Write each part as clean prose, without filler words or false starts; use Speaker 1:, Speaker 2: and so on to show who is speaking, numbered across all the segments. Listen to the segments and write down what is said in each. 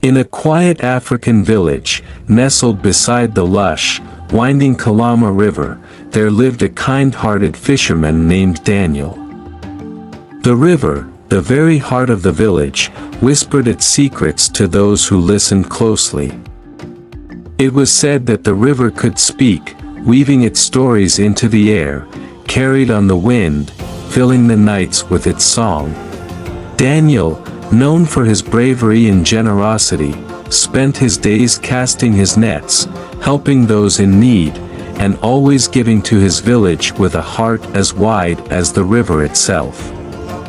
Speaker 1: In a quiet African village, nestled beside the lush, winding Kalama River, there lived a kind-hearted fisherman named Daniel. The river, the very heart of the village, whispered its secrets to those who listened closely. It was said that the river could speak, weaving its stories into the air, carried on the wind, filling the nights with its song. Daniel, known for his bravery and generosity, spent his days casting his nets, helping those in need, and always giving to his village with a heart as wide as the river itself.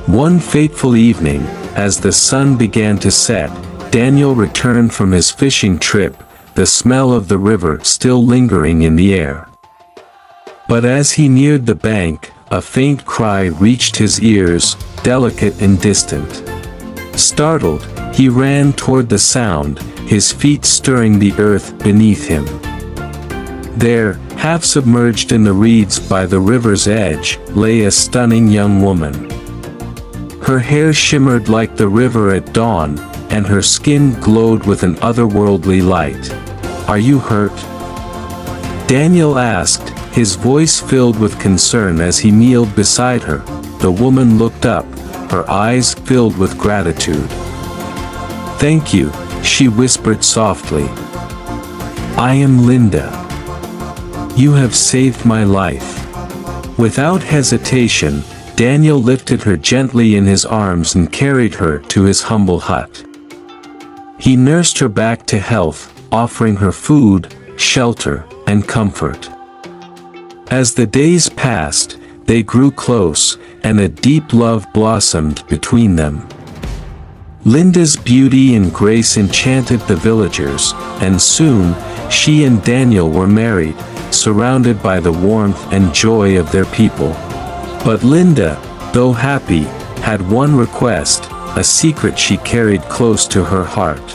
Speaker 1: One fateful evening, as the sun began to set, Daniel returned from his fishing trip, the smell of the river still lingering in the air. But as he neared the bank, a faint cry reached his ears, delicate and distant. Startled, he ran toward the sound, his feet stirring the earth beneath him. There, half submerged in the reeds by the river's edge, lay a stunning young woman. Her hair shimmered like the river at dawn, and her skin glowed with an otherworldly light. "Are you hurt?" Daniel asked, his voice filled with concern as he kneeled beside her. The woman looked up, her eyes filled with gratitude. "Thank you," she whispered softly. "I am Linda. You have saved my life." Without hesitation, Daniel lifted her gently in his arms and carried her to his humble hut. He nursed her back to health, offering her food, shelter, and comfort. As the days passed, they grew close, and a deep love blossomed between them. Linda's beauty and grace enchanted the villagers, and soon, she and Daniel were married, surrounded by the warmth and joy of their people. But Linda, though happy, had one request, a secret she carried close to her heart.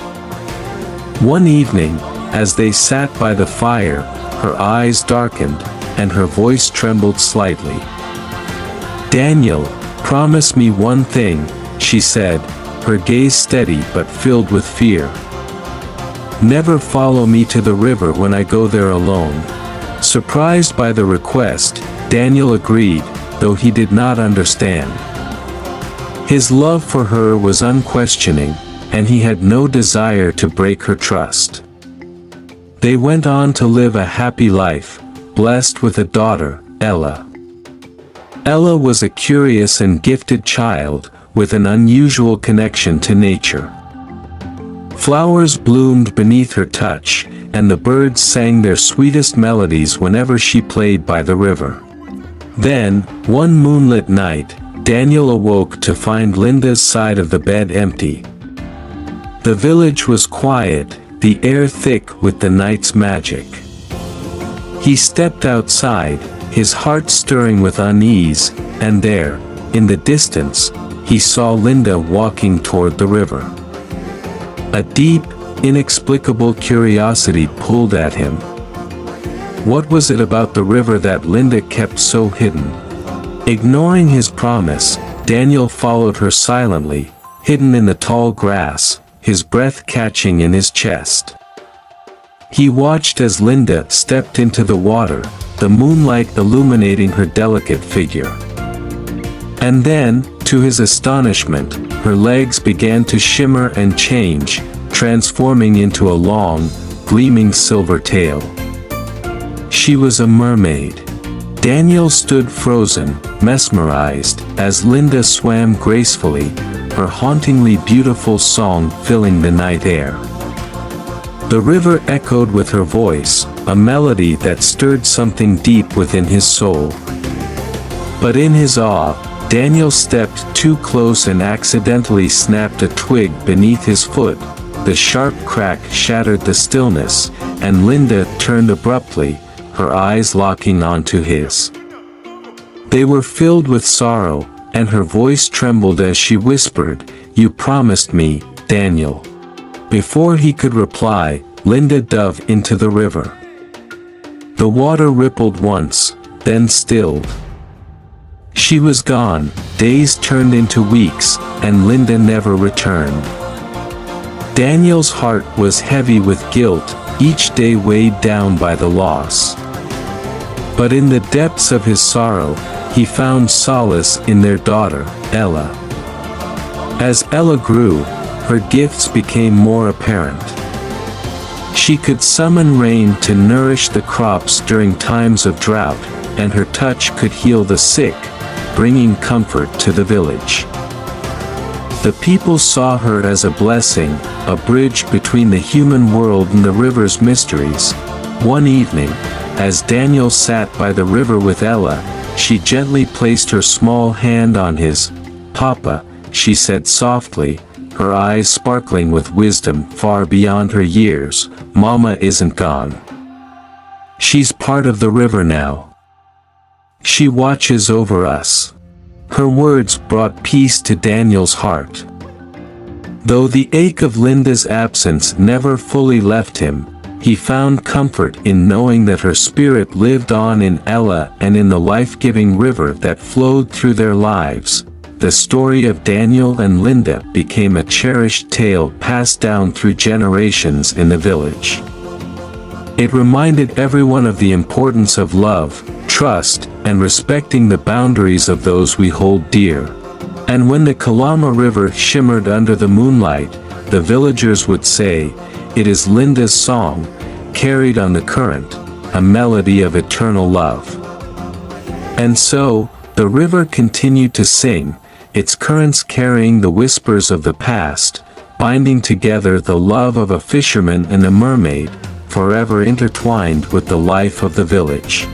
Speaker 1: One evening, as they sat by the fire, her eyes darkened, and her voice trembled slightly. "Daniel, promise me one thing," she said, her gaze steady but filled with fear. "Never follow me to the river when I go there alone." Surprised by the request, Daniel agreed, though he did not understand. His love for her was unquestioning, and he had no desire to break her trust. They went on to live a happy life, blessed with a daughter, Ella. Ella was a curious and gifted child, with an unusual connection to nature. Flowers bloomed beneath her touch, and the birds sang their sweetest melodies whenever she played by the river. Then, one moonlit night, Daniel awoke to find Linda's side of the bed empty. The village was quiet, the air thick with the night's magic. He stepped outside, his heart stirring with unease, and there, in the distance, he saw Linda walking toward the river. A deep, inexplicable curiosity pulled at him. What was it about the river that Linda kept so hidden? Ignoring his promise, Daniel followed her silently, hidden in the tall grass, his breath catching in his chest. He watched as Linda stepped into the water, the moonlight illuminating her delicate figure. And then, to his astonishment, her legs began to shimmer and change, transforming into a long, gleaming silver tail. She was a mermaid. Daniel stood frozen, mesmerized, as Linda swam gracefully, her hauntingly beautiful song filling the night air. The river echoed with her voice, a melody that stirred something deep within his soul. But in his awe, Daniel stepped too close and accidentally snapped a twig beneath his foot. The sharp crack shattered the stillness, and Linda turned abruptly, her eyes locking onto his. They were filled with sorrow, and her voice trembled as she whispered, "You promised me, Daniel." Before he could reply, Linda dove into the river. The water rippled once, then stilled. She was gone, days turned into weeks, and Linda never returned. Daniel's heart was heavy with guilt, each day weighed down by the loss. But in the depths of his sorrow, he found solace in their daughter, Ella. As Ella grew, her gifts became more apparent. She could summon rain to nourish the crops during times of drought, and her touch could heal the sick, bringing comfort to the village. The people saw her as a blessing, a bridge between the human world and the river's mysteries. One evening, as Daniel sat by the river with Ella, she gently placed her small hand on his. "Papa," she said softly, her eyes sparkling with wisdom far beyond her years, "Mama isn't gone. She's part of the river now. She watches over us." Her words brought peace to Daniel's heart. Though the ache of Linda's absence never fully left him, he found comfort in knowing that her spirit lived on in Ella and in the life-giving river that flowed through their lives. The story of Daniel and Linda became a cherished tale passed down through generations in the village. It reminded everyone of the importance of love, trust, and respecting the boundaries of those we hold dear. And when the Kalama River shimmered under the moonlight, the villagers would say, "It is Linda's song, carried on the current, a melody of eternal love." And so, the river continued to sing, its currents carrying the whispers of the past, binding together the love of a fisherman and a mermaid, forever intertwined with the life of the village.